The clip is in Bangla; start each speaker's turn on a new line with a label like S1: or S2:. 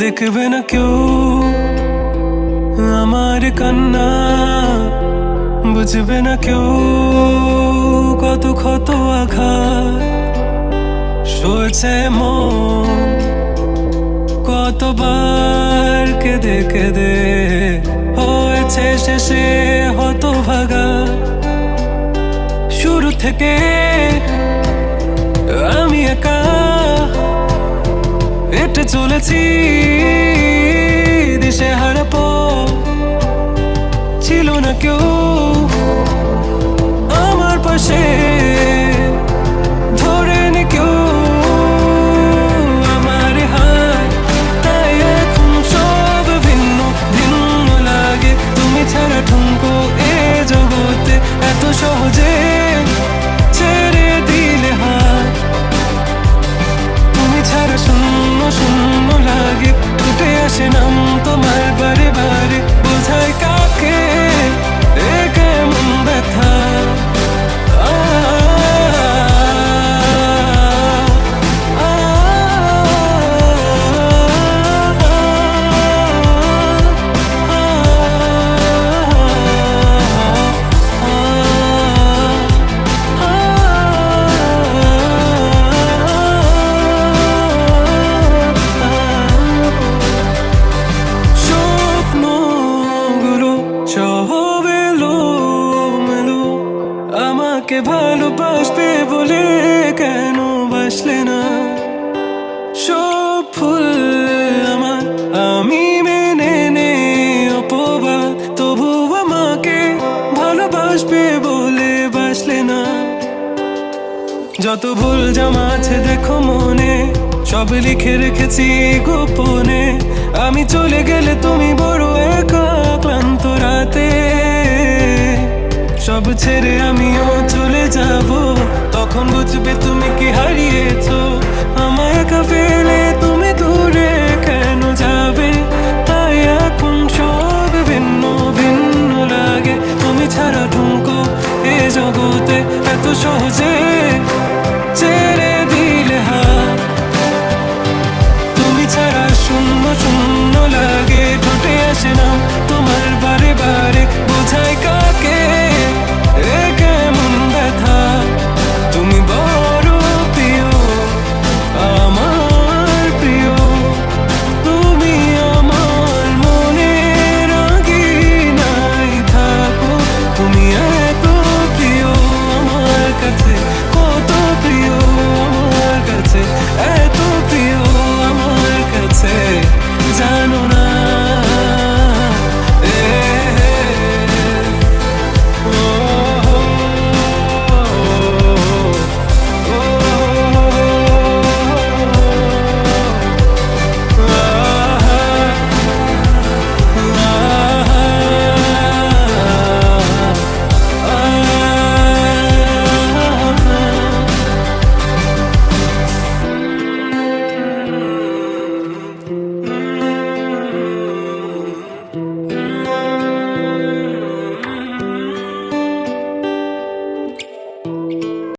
S1: দেখবে না কেউ আমার কান্না, বুঝবে না কেউ কত ক্ষত আঘাত সয়েছে মন, কতবার কেঁদে কেঁদে হয়েছে শেষে হতভাগা। শুরু থেকে আমি একা হেঁটে চলেছি দিশে হারা পথ, ছিল না কেউ আমার পাশে, ধরে নি কেউ আমার হাত, তাই এখন সব ভিন্ন ভিন্ন লাগে। তুমি ছাড়া ঠুনকো এ জগতে এত সহজে ছেড়ে দিলে হাত, তুমি ছাড়া শূন্য শূন্য লাগে। উঠে আসে নাম তোমার বারে বারে, বোঝায় কাকে এ কেমন ব্যথা। আমাকে ভালোবাসবে বলে কেন বাসলে না? সব ফুল আমার আমি মেনে নে অপবাদ, তবু আমাকে ভালোবাসবে বলে বাসলে না। যত ভুল জমা আছে দেখো মনে, সব লিখে রেখেছি গোপনে। আমি চলে গেলে তুমি বড় একা ক্লান্ত রাতে, সব ছেড়ে আমিও চলে যাব, তখন বুঝবে তুমি কি হারিয়েছো। আমায় একা ফেলে তুমি দূরে কেন যাবে, তাই এখন সব ভিন্ন ভিন্ন লাগে। তুমি ছাড়া ঠুনকো এ জগতে এত সহজে